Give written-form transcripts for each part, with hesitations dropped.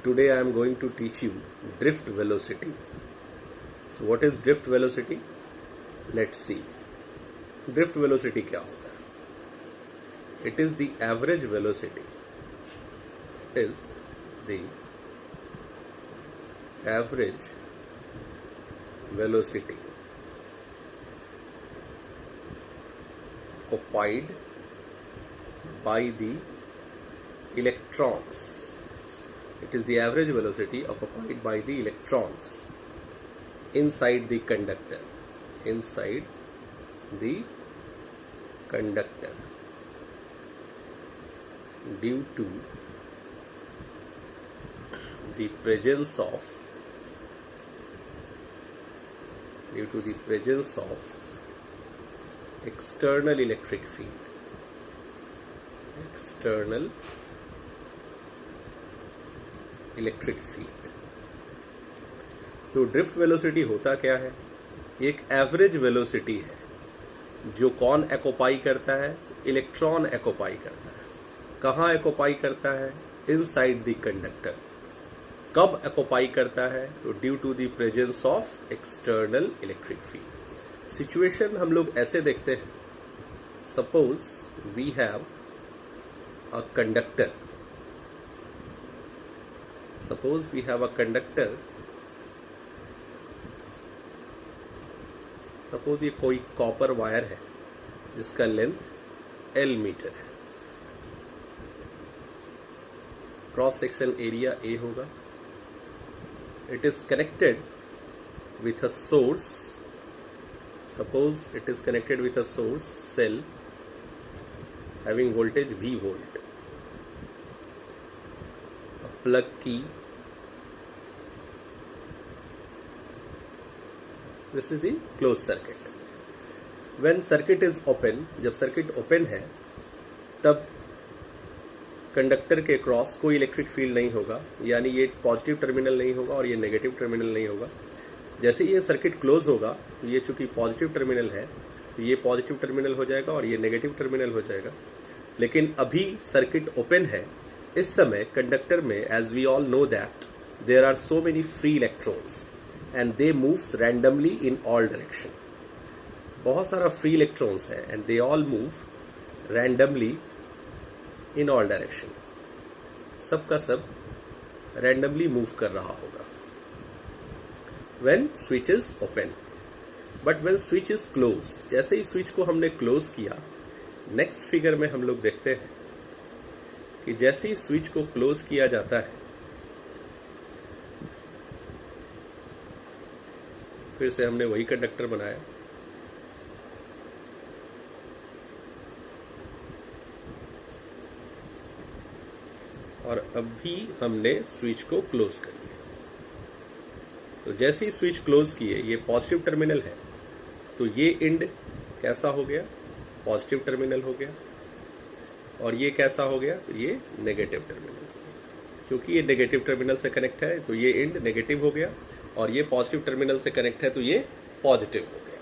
Today I am going to teach you drift velocity. So what is drift velocity? Let's see. Drift velocity क्या होता है? It is the average velocity. It is the average velocity occupied by the electrons. It is the average velocity occupied by the electrons inside the conductor. Inside the conductor due to the presence of external electric field. External electric field. तो drift velocity होता क्या है? एक average velocity है जो कौन एक्योपाई करता है? इलेक्ट्रॉन एक्योपाई करता है. कहाँ एक्योपाई करता है? Inside the conductor. कब एक्योपाई करता है? तो due to the presence of external electric field. Situation हम लोग ऐसे देखते हैं. Suppose we have a conductor. Suppose we have a conductor. Suppose ये कोई कॉपर वायर है जिसका लेंथ L मीटर है. क्रॉस सेक्शन एरिया A होगा. It is connected with a source. Suppose it is connected with a source cell having voltage V volt. Plug key. This is the closed circuit. When circuit is open, जब circuit open है तब conductor के cross कोई electric field नहीं होगा, यानी ये positive terminal नहीं होगा और ये नेगेटिव टर्मिनल नहीं होगा. जैसे ये सर्किट क्लोज होगा तो ये चूंकि पॉजिटिव टर्मिनल है तो ये पॉजिटिव टर्मिनल हो जाएगा और ये नेगेटिव टर्मिनल हो जाएगा. लेकिन अभी सर्किट ओपन है. इस समय कंडक्टर में as we all know that there are so many free electrons and they moves randomly in all direction. बहुत सारा फ्री इलेक्ट्रॉन्स है and they all move randomly in all direction. सबका सब randomly move कर रहा होगा when switch is open. But when switch is closed, जैसे ही स्विच को हमने क्लोज किया, नेक्स्ट फिगर में हम लोग देखते हैं कि जैसे ही स्विच को क्लोज किया जाता है, फिर से हमने वही कंडक्टर बनाया और अभी हमने स्विच को क्लोज कर लिया. तो जैसे ही स्विच क्लोज किए, ये पॉजिटिव टर्मिनल है तो ये एंड कैसा हो गया? पॉजिटिव टर्मिनल हो गया. और ये कैसा हो गया? तो ये नेगेटिव टर्मिनल. क्योंकि ये नेगेटिव टर्मिनल से कनेक्ट है तो ये एंड नेगेटिव हो गया और ये पॉजिटिव टर्मिनल से कनेक्ट है तो ये पॉजिटिव हो गया.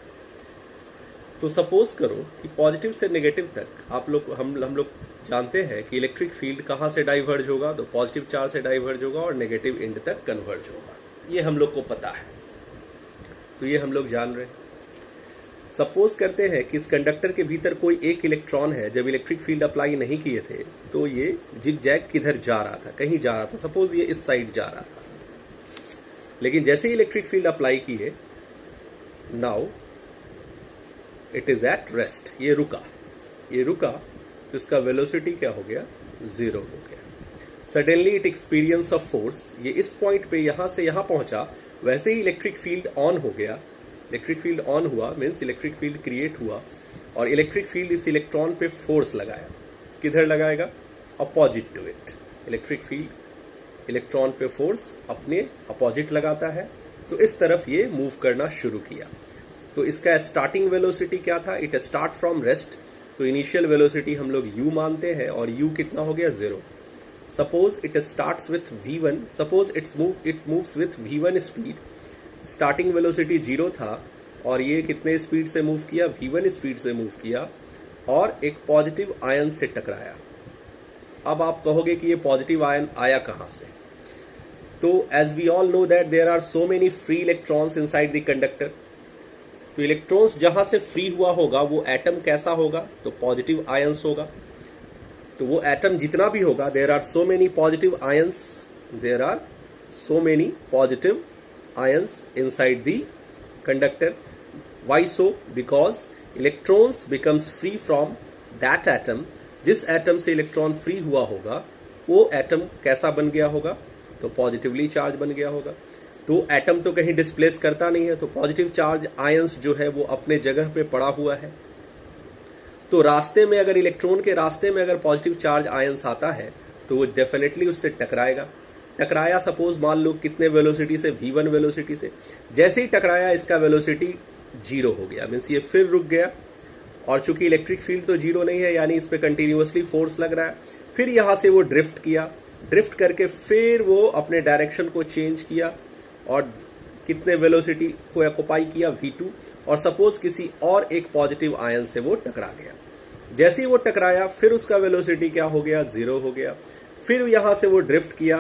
तो सपोज करो कि पॉजिटिव से नेगेटिव तक हम लोग जानते हैं कि इलेक्ट्रिक फील्ड कहाँ से डाइवर्ज होगा? तो पॉजिटिव चार्ज से डाइवर्ज होगा और नेगेटिव एंड तक कन्वर्ज होगा. ये हम लोग को पता है. तो ये हम लोग जान रहे हैं. सपोज करते हैं कि इस कंडक्टर के भीतर कोई एक इलेक्ट्रॉन है. जब इलेक्ट्रिक फील्ड अप्लाई नहीं किए थे तो ये जिग जैग किधर जा रहा था? कहीं जा रहा था. सपोज ये इस साइड जा रहा था. लेकिन जैसे ही इलेक्ट्रिक फील्ड अप्लाई किए, now it is at rest. ये रुका तो इसका वेलोसिटी क्या हो गया? 0 हो गया. Suddenly it experience of force. ये इस पॉइंट पे यहां से यहां पहुंचा, वैसे ही इलेक्ट्रिक फील्ड ऑन हो गया. इलेक्ट्रिक फील्ड ऑन हुआ मीन्स इलेक्ट्रिक फील्ड क्रिएट हुआ और इलेक्ट्रिक फील्ड इस इलेक्ट्रॉन पे फोर्स लगाया. किधर लगाएगा? Opposite to it. Electric field electron पे फोर्स अपने अपोजिट लगाता है तो इस तरफ ये मूव करना शुरू किया. तो इसका स्टार्टिंग वेलोसिटी क्या था? It start from rest. तो इनिशियल वेलोसिटी हम लोग u मानते हैं और u कितना हो गया? 0. Suppose it starts with v1. Suppose it moves with v1 speed. Starting velocity 0 था और ये कितने स्पीड से मूव किया? v1 स्पीड से मूव किया और एक पॉजिटिव आयन से टकराया. अब आप कहोगे कि ये पॉजिटिव आयन आया कहां से? तो as we all know that there are so many free electrons inside the conductor. तो इलेक्ट्रॉन्स जहां से फ्री हुआ होगा वो एटम कैसा होगा, तो पॉजिटिव आयंस होगा। तो वो एटम जितना भी होगा, there are so many positive ions, there are so many positive ions inside the conductor. Why so? Because electrons becomes free from that atom. जिस एटम से इलेक्ट्रॉन फ्री हुआ होगा वो एटम कैसा बन गया होगा, तो पॉजिटिवली चार्ज बन गया होगा। तो एटम तो कहीं डिस्प्लेस करता नहीं है, तो पॉजिटिव चार्ज आयंस जो है वो अपने जगह पे पड़ा हुआ है। तो रास्ते में अगर इलेक्ट्रॉन के रास्ते में अगर पॉजिटिव चार्ज आयंस आता है तो वो डेफिनेटली उससे टकराएगा। टकराया सपोज मान लो कितने वेलोसिटी से, v1 वेलोसिटी से। जैसे ही टकराया इसका वेलोसिटी 0 हो गया, मीन्स ये फिर रुक गया। और चूंकि इलेक्ट्रिक फील्ड तो 0 नहीं है, यानी इस पे कंटिन्यूअसली फोर्स लग रहा है। फिर यहां से वो ड्रिफ्ट किया, ड्रिफ्ट करके फिर वो अपने डायरेक्शन को चेंज किया और कितने वेलोसिटी को ऑक्युपाई किया, v2। और सपोज किसी और एक पॉजिटिव आयन से वो टकरा गया। जैसे ही वो टकराया फिर उसका वेलोसिटी क्या हो गया, 0 हो गया। फिर यहां से वो ड्रिफ्ट किया,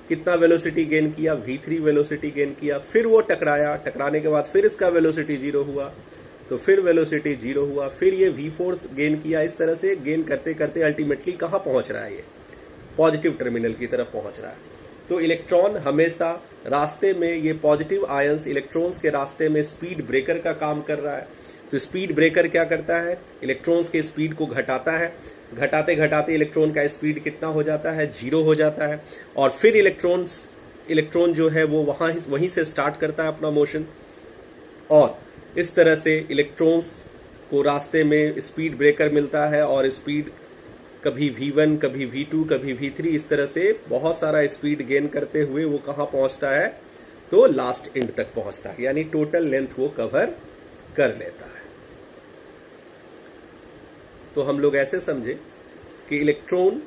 कितना वेलोसिटी गेन किया, v3 वेलोसिटी गेन किया। फिर वो टकराया, टकराने के बाद फिर इसका वेलोसिटी 0 हुआ, तो फिर वेलोसिटी 0 हुआ। फिर ये v4 गेन किया। इस तरह से गेन करते करते अल्टीमेटली कहां पहुंच रहा है, ये पॉजिटिव टर्मिनल की तरफ पहुंच रहा है। तो इलेक्ट्रॉन हमेशा रास्ते में, ये पॉजिटिव आयंस इलेक्ट्रॉन्स के रास्ते में स्पीड ब्रेकर का काम कर रहा है। तो स्पीड ब्रेकर क्या करता है, इलेक्ट्रॉन्स के स्पीड को घटाता है। घटाते घटाते इलेक्ट्रॉन का स्पीड कितना हो जाता है, 0 हो जाता है। और फिर इलेक्ट्रॉन जो है वो वहीं से स्टार्ट करता है अपना मोशन। और इस तरह से इलेक्ट्रॉन्स को रास्ते में स्पीड ब्रेकर मिलता है और स्पीड कभी v1, कभी v2, कभी v3, इस तरह से बहुत सारा स्पीड गेन करते हुए वो कहां पहुंचता है, तो लास्ट एंड तक पहुंचता है, यानी टोटल लेंथ वो कवर कर लेता है। तो हम लोग ऐसे समझे कि इलेक्ट्रॉन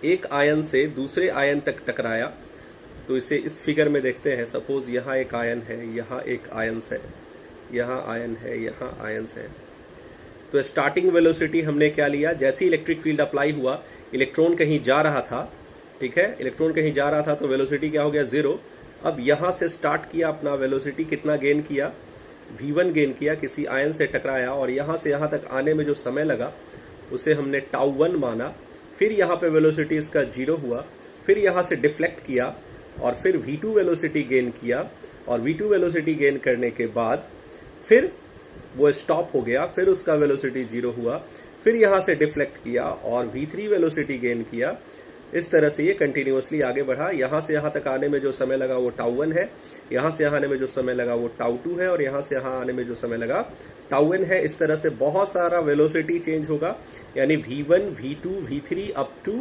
एक आयन से दूसरे आयन तक टकराया। तो इसे इस फिगर में देखते हैं। सपोज यहां एक आयन है, यहां एक आयन है, यहां आयन है, यहां आयन है। तो स्टार्टिंग वेलोसिटी हमने क्या लिया, जैसे इलेक्ट्रिक फील्ड अप्लाई हुआ, इलेक्ट्रॉन कहीं जा रहा था, ठीक है, इलेक्ट्रॉन कहीं जा रहा था तो वेलोसिटी क्या हो गया, 0। अब यहां से स्टार्ट किया अपना वेलोसिटी, कितना गेन किया, v1 गेन किया, किसी आयन से टकराया और यहां से यहां तक आने में जो समय लगा उसे हमने τ1 माना। फिर यहां पे वेलोसिटी इसका 0 हुआ। फिर यहां से डिफ्लेक्ट किया और फिर v2 वेलोसिटी गेन किया। और v2 वेलोसिटी गेन करने के बाद फिर वो स्टॉप हो गया, फिर उसका वेलोसिटी 0 हुआ। फिर यहां से डिफ्लेक्ट किया और v3 वेलोसिटी गेन किया। इस तरह से ये कंटिन्यूअसली आगे बढ़ा। यहां से यहां तक आने में जो समय लगा वो τ1 है, यहां से यहां आने में जो समय लगा वो τ2 है और यहां से यहां आने में जो समय लगा τn है। इस तरह से बहुत सारा वेलोसिटी चेंज होगा, यानी v1, v2, v3 up to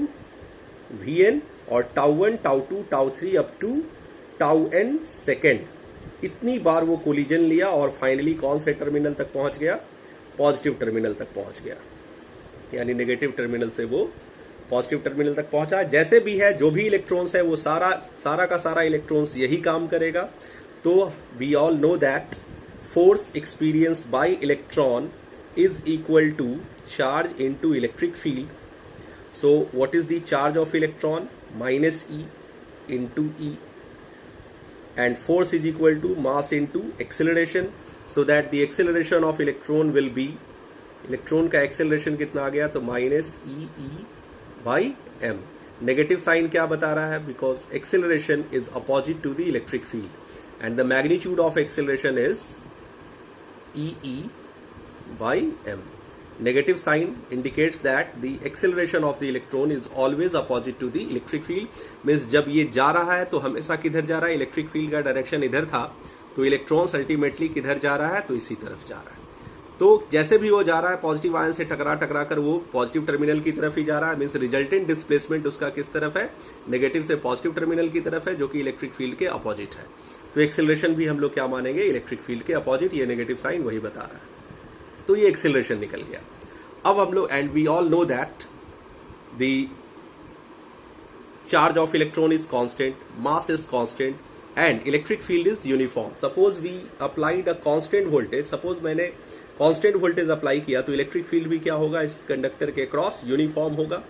vn और τ1, τ2, τ3 अप टू τn सेकेंड। इतनी बार वो कोलिजन लिया और फाइनली कौन से टर्मिनल तक पहुंच गया, पॉजिटिव टर्मिनल तक पहुंच गया, यानी नेगेटिव टर्मिनल से वो पॉजिटिव टर्मिनल तक पहुंचा। जैसे भी है, जो भी इलेक्ट्रॉन्स है वो सारा का सारा इलेक्ट्रॉन्स यही काम करेगा। तो we all know that force experience by electron is equal to charge into electric field. So what is the charge of electron, -e into e, and force is equal to mass into acceleration, so that the acceleration of electron will be, electron का acceleration कितना आ गया, तो -e/m। Negative sign क्या बता रहा है, because acceleration is opposite to the electric field and the magnitude of acceleration is e/m। Negative sign indicates that the acceleration of the electron is always opposite to the electric field, means जब ये जा रहा है तो हमेशा किधर जा रहा है, इलेक्ट्रिक फील्ड का डायरेक्शन इधर था, तो इलेक्ट्रॉन्स अल्टीमेटली किधर जा रहा है, तो इसी तरफ जा रहा है। तो जैसे भी वो जा रहा है पॉजिटिव आयन से टकरा कर वो पॉजिटिव टर्मिनल की तरफ ही जा रहा है, मीन्स रिजल्टेंट डिस्प्लेसमेंट उसका किस तरफ है, नेगेटिव से पॉजिटिव टर्मिनल की तरफ है, जो कि इलेक्ट्रिक फील्ड के अपोजिट है। तो एक्सेलरेशन भी हम लोग क्या मानेंगे, इलेक्ट्रिक फील्ड के अपोजिट। ये नेगेटिव साइन वही बता रहा है। तो ये एक्सेलरेशन निकल गया। अब हम लोग, and we all know that the charge of electron is constant, mass is constant and electric field is uniform. Suppose we applied a constant voltage, suppose मैंने कांस्टेंट वोल्टेज अप्लाई किया, तो इलेक्ट्रिक फील्ड भी क्या होगा, इस conductor के cross uniform होगा।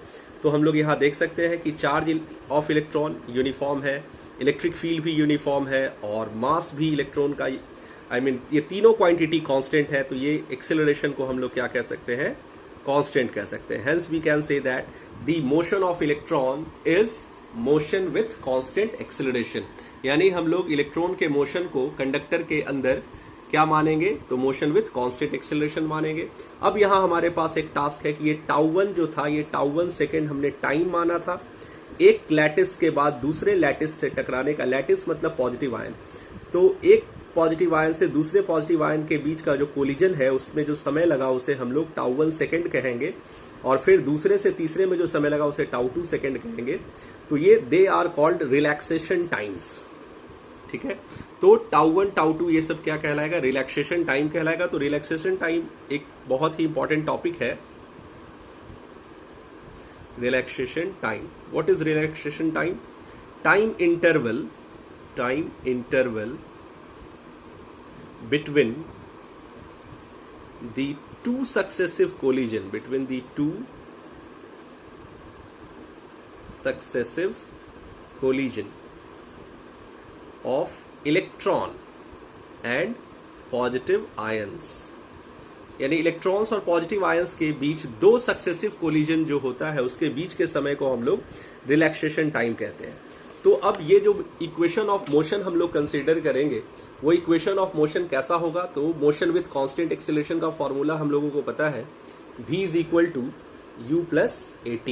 तो हम लोग यहां देख सकते हैं कि चार्ज ऑफ इलेक्ट्रॉन यूनिफॉर्म है, इलेक्ट्रिक फील्ड भी यूनिफॉर्म है और मास भी इलेक्ट्रॉन का ये तीनों क्वांटिटी कांस्टेंट है, तो ये एक्सेलरेशन को हम लोग क्या कह सकते हैं, कांस्टेंट कह सकते हैं। Hence we can say that the motion of electron is motion with constant acceleration. यानी हम लोग इलेक्ट्रॉन के मोशन को कंडक्टर के अंदर क्या मानेंगे, तो मोशन विथ कांस्टेंट एक्सेलरेशन मानेंगे। अब यहां हमारे पास एक टास्क है कि ये टाउ1 जो था, ये टाउ1 सेकेंड हमने टाइम माना था एक लैटिस के बाद दूसरे लैटिस से टकराने का। लैटिस मतलब पॉजिटिव आयन, तो एक पॉजिटिव आयन से दूसरे पॉजिटिव आयन के बीच का जो कोलिजन है उसमें जो समय लगा उसे हम लोग टाउ1 सेकेंड कहेंगे, और फिर दूसरे से तीसरे में जो समय लगा उसे टाउ2 सेकेंड कहेंगे। तो ये they are called relaxation times, ठीक है। तो टाउ1 टाउ2 ये सब क्या कहलाएगा, रिलैक्सेशन टाइम कहलाएगा। तो रिलैक्सेशन टाइम एक बहुत ही इंपॉर्टेंट टॉपिक है। Relaxation time, what is relaxation time? Time interval between the two successive collision of electron and positive ions। यानी इलेक्ट्रॉन्स और पॉजिटिव आयंस के बीच दो सक्सेसिव कोलिजन जो होता है उसके बीच के समय को हम लोग रिलैक्सेशन टाइम कहते हैं। तो अब ये जो इक्वेशन ऑफ मोशन हम लोग कंसीडर करेंगे वो इक्वेशन ऑफ मोशन कैसा होगा, तो मोशन विथ कांस्टेंट एक्सेलरेशन का फॉर्मूला हम लोगों को पता है, v is equal to u plus at।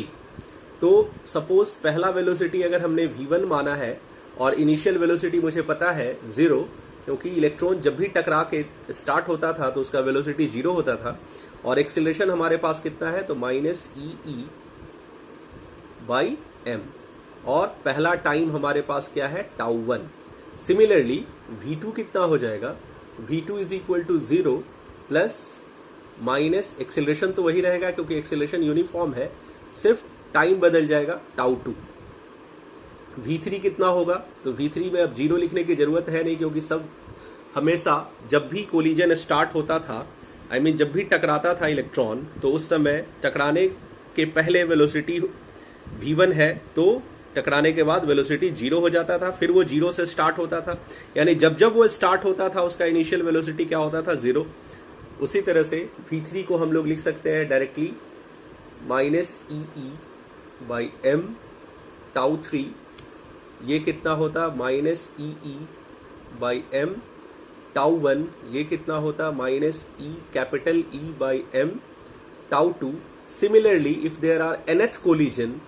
तो सपोज पहला वेलोसिटी अगर हमने v1 माना है और इनिशियल वेलोसिटी मुझे पता है 0, क्योंकि इलेक्ट्रॉन जब भी टकरा के स्टार्ट होता था तो उसका वेलोसिटी 0 होता था, और एक्सेलरेशन हमारे पास कितना है, तो माइनस ई बाई एम, और पहला टाइम हमारे पास क्या है, टाउ1। सिमिलरली v2 कितना हो जाएगा, v2 is equal to 0 plus minus acceleration तो वही रहेगा क्योंकि एक्सेलरेशन यूनिफॉर्म है, सिर्फ टाइम बदल जाएगा, टाउ2। v3 कितना होगा, तो v3 में अब 0 लिखने की जरूरत है नहीं, क्योंकि सब हमेशा जब भी कोलिजन स्टार्ट होता था, जब भी टकराता था इलेक्ट्रॉन, तो उस समय टकराने के पहले वेलोसिटी v1 है, तो टकराने के बाद वेलोसिटी 0 हो जाता था, फिर वो 0 से स्टार्ट होता था। यानी जब जब वो स्टार्ट होता था उसका इनिशियल वेलोसिटी क्या होता था, 0। उसी तरह से v3 को हम लोग लिख सकते हैं directly minus E by M tau three. ये कितना होता, minus E by M tau one. ये कितना होता, minus capital E by M tau two. Similarly if there are nth collision,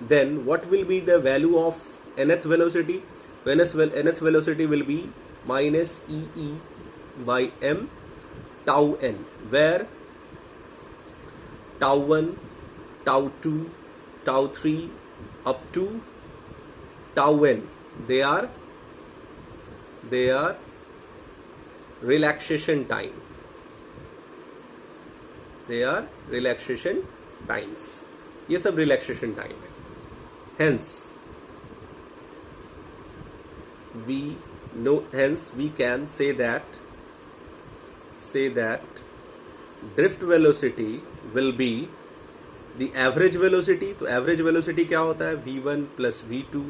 then what will be the value of nth velocity? Nth velocity will be minus e by m tau n, where tau1, tau2, tau3 up to tau n, they are relaxation time. They are relaxation times. ये सब relaxation time है। Hence we can say that drift velocity will be the average velocity। तो average velocity क्या होता है, v1 plus v2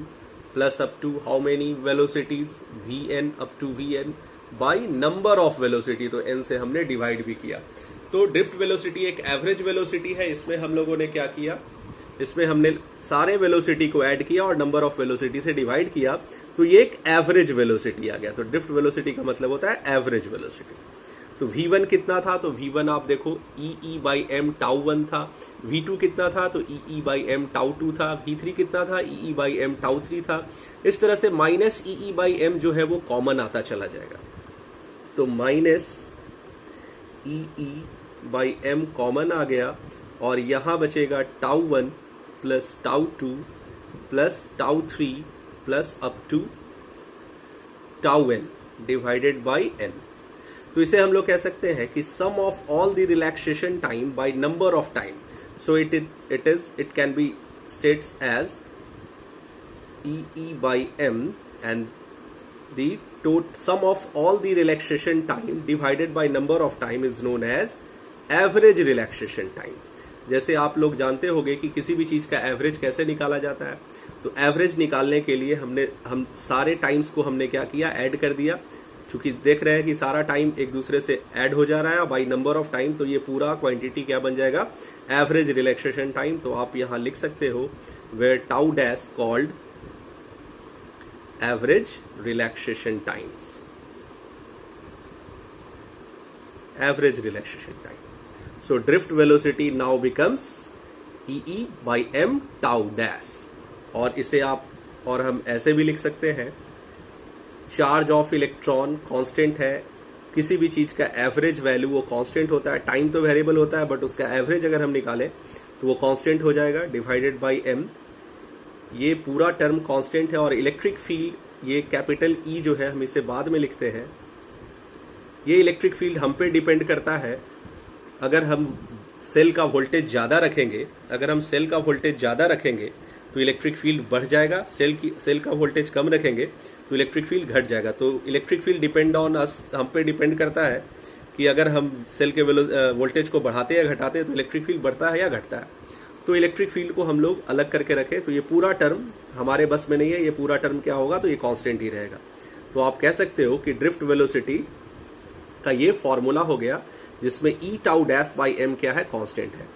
plus up to how many velocities, vn up to vn by number of velocity। तो n से हमने divide भी किया। तो ड्रिफ्ट वेलोसिटी एक एवरेज वेलोसिटी है। इसमें हम लोगों ने क्या किया, इसमें हमने सारे वेलोसिटी को ऐड किया और नंबर ऑफ वेलोसिटी से डिवाइड किया, तो ये एक एवरेज वेलोसिटी आ गया। तो ड्रिफ्ट वेलोसिटी का मतलब होता है एवरेज वेलोसिटी। तो v1 कितना था, तो v1 आप देखो ई बाई एम टाउ1 था। v2 कितना था, तो ई बाई एम टाउ2 था। v3 कितना था, ई बाई एम टाउ3 था। इस तरह से माइनस ई बाई एम जो है वो कॉमन आता चला जाएगा। तो minus E by M common आ गया, और यहां बचेगा tau one plus tau two plus tau three plus up to tau n divided by n। तो इसे हम लोग कह सकते हैं कि sum of all the relaxation time by number of time. So it can be states as E by M, and the sum of all the relaxation time divided by number of time is known as average relaxation time। जैसे आप लोग जानते होंगे कि किसी भी चीज का एवरेज कैसे निकाला जाता है, तो एवरेज निकालने के लिए हम सारे टाइम्स को हमने क्या किया, ऐड कर दिया। चूंकि देख रहे हैं कि सारा टाइम एक दूसरे से ऐड हो जा रहा है बाई नंबर ऑफ टाइम, तो ये पूरा क्वांटिटी क्या बन जाएगा, एवरेज रिलैक्सेशन टाइम। तो आप यहां लिख सकते हो where tau dash called average relaxation times, average relaxation time. So drift velocity now becomes EE by m tau dash. और इसे और हम ऐसे भी लिख सकते हैं, चार्ज ऑफ इलेक्ट्रॉन कांस्टेंट है, किसी भी चीज का एवरेज वैल्यू वो कांस्टेंट होता है, टाइम तो वेरिएबल होता है बट उसका एवरेज अगर हम निकालें तो वो कांस्टेंट हो जाएगा, डिवाइडेड बाय m। ये पूरा टर्म कांस्टेंट है। और इलेक्ट्रिक फील्ड, ये कैपिटल E जो है हम इसे बाद में लिखते हैं, ये इलेक्ट्रिक फील्ड हम पे डिपेंड करता है। अगर हम सेल का वोल्टेज ज्यादा रखेंगे, अगर हम सेल का वोल्टेज ज्यादा रखेंगे तो इलेक्ट्रिक फील्ड बढ़ जाएगा, सेल का वोल्टेज कम रखेंगे तो इलेक्ट्रिक फील्ड घट जाएगा। तो electric field depend on us, हम पे डिपेंड करता है कि अगर हम सेल के वोल्टेज को बढ़ाते या घटाते हैं तो इलेक्ट्रिक फील्ड बढ़ता है या घटता है। तो इलेक्ट्रिक फील्ड को हम लोग अलग करके रखें तो ये पूरा टर्म हमारे बस में नहीं है, ये पूरा टर्म क्या होगा, तो ये कांस्टेंट ही रहेगा। तो आप कह सकते हो कि ड्रिफ्ट वेलोसिटी का ये फॉर्मूला हो गया जिसमें E tau dash by m क्या है, कांस्टेंट है।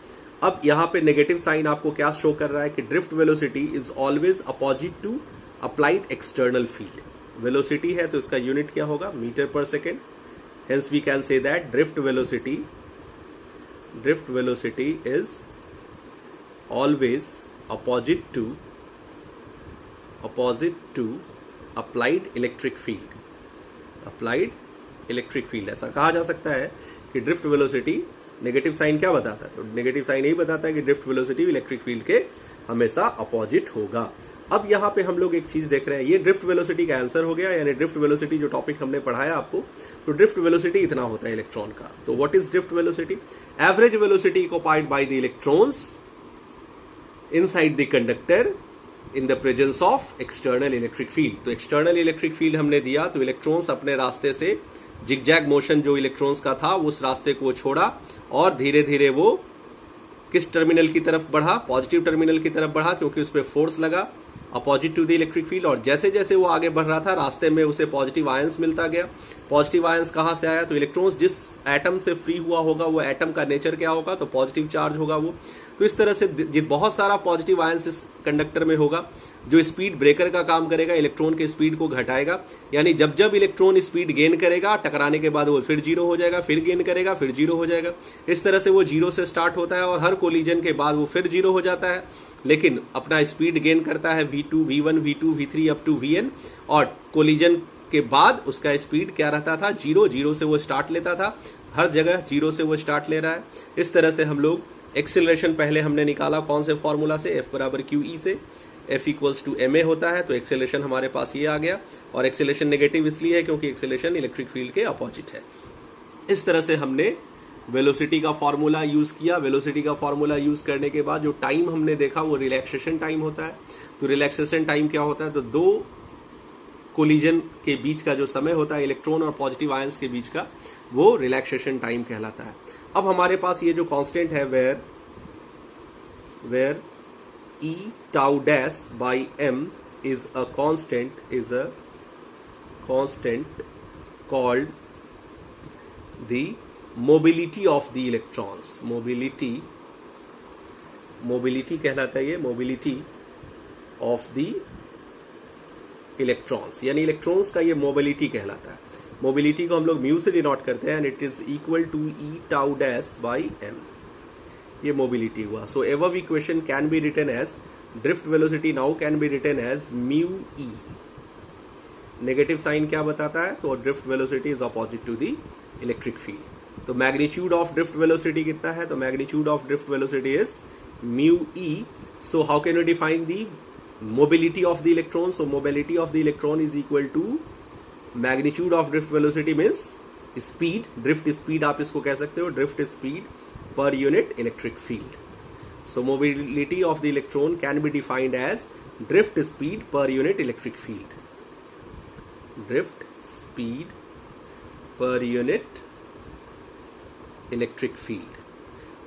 अब यहां पे नेगेटिव साइन आपको क्या शो कर रहा है कि drift velocity is always opposite to applied external field. Velocity है तो इसका यूनिट क्या होगा, metre per second. Hence we can say that drift velocity is always opposite to applied electric field. ऐसा कहा जा सकता है कि ड्रिफ्ट वेलोसिटी, नेगेटिव साइन क्या बताता है, तो नेगेटिव साइन यही बताता है कि ड्रिफ्ट वेलोसिटी इलेक्ट्रिक फील्ड के हमेशा अपोजिट होगा। अब यहां पे हम लोग एक चीज देख रहे हैं, ये ड्रिफ्ट वेलोसिटी का आंसर हो गया, यानी ड्रिफ्ट वेलोसिटी जो टॉपिक हमने पढ़ाया आपको, तो ड्रिफ्ट वेलोसिटी इतना होता है इलेक्ट्रॉन का। तो what is drift velocity, average velocity occupied by the electrons inside the conductor in the presence of external electric field. तो एक्सटर्नल इलेक्ट्रिक फील्ड हमने दिया तो इलेक्ट्रॉन्स अपने रास्ते से जिगजैग मोशन जो इलेक्ट्रॉन्स का था उस रास्ते को छोड़ा और धीरे धीरे वो किस टर्मिनल की तरफ बढ़ा, पॉजिटिव टर्मिनल की तरफ बढ़ा, क्योंकि उस पर फोर्स लगा opposite to the electric field. और जैसे जैसे वो आगे बढ़ रहा था रास्ते में उसे पॉजिटिव आयंस मिलता गया। पॉजिटिव आयंस कहां से आया, तो इलेक्ट्रॉन्स जिस एटम से फ्री हुआ होगा वो एटम का नेचर क्या होगा, तो पॉजिटिव चार्ज होगा वो। तो इस तरह से बहुत सारा पॉजिटिव आयंस इस कंडक्टर में होगा जो स्पीड ब्रेकर का काम करेगा, इलेक्ट्रॉन के स्पीड को घटाएगा। यानी जब जब इलेक्ट्रॉन स्पीड गेन करेगा, टकराने के बाद वो फिर जीरो हो जाएगा, फिर गेन करेगा, फिर जीरो हो जाएगा। इस तरह से वो जीरो से स्टार्ट होता है और हर कोलिजन के बाद वो फिर जीरो हो जाता है, लेकिन अपना स्पीड गेन करता है V2, V1, V2, V3 up to Vn। और कोलिजन के बाद उसका स्पीड क्या रहता था, जीरो से वो स्टार्ट लेता था, हर जगह जीरो से वो स्टार्ट ले रहा है। इस तरह से हम लोग एक्सेलरेशन पहले हमने निकाला कौन से फॉर्मूला से, F बराबर QE से, F इक्वल्स टू ma होता है। तो एक्सेलरेशन हमारे पास ये आ गया, और एक्सेलरेशन नेगेटिव इसलिए है क्योंकि एक्सेलरेशन इलेक्ट्रिक फील्ड के अपोजिट है। इस तरह से हमने वेलोसिटी का फॉर्मूला यूज किया। वेलोसिटी का फॉर्मूला यूज करने के बाद जो टाइम हमने देखा वो रिलैक्सेशन टाइम होता है। तो रिलैक्सेशन टाइम क्या होता है, तो दो कोलिजन के बीच का जो समय होता है इलेक्ट्रॉन और पॉजिटिव आयंस के बीच का, वो रिलैक्सेशन टाइम कहलाता है। अब हमारे पास ये जो कांस्टेंट है where E tau dash by m is a constant called the mobility of the electrons। mobility कहलाता है ये, mobility of the electrons, यानी इलेक्ट्रॉन्स का ये मोबिलिटी कहलाता है। मोबिलिटी को हम लोग म्यू से डिनोट करते हैं, and it is equal to E tau dash by m। ये मोबिलिटी हुआ। So above equation can be written as drift velocity now can be written as mu E. Negative sign क्या बताता है, तो drift velocity is opposite to the electric field. तो magnitude of drift velocity कितना है, तो magnitude of drift velocity is mu E. So how can you define the mobility of the electron, so mobility of the electron is equal to magnitude of drift velocity means speed, drift speed आप इसको कह सकते हो, drift speed per unit electric field. So mobility of the electron can be defined as drift speed per unit electric field. Drift speed per unit electric field.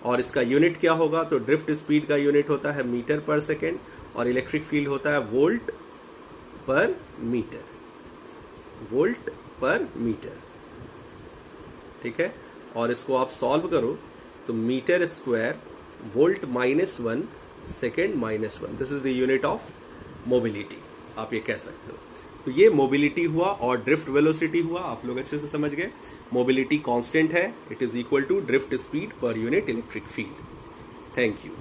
और इसका unit क्या होगा, तो ड्रिफ्ट स्पीड का यूनिट होता है metre per second, और electric field होता है वोल्ट पर मीटर, वोल्ट पर मीटर। ठीक है, और इसको आप सॉल्व करो तो metre square volt -1 second -1, this is the unit of mobility, आप ये कह सकते हो। तो ये मोबिलिटी हुआ और ड्रिफ्ट वेलोसिटी हुआ, आप लोग अच्छे से समझ गए। मोबिलिटी कांस्टेंट है, it is equal to drift speed per unit electric field. Thank you.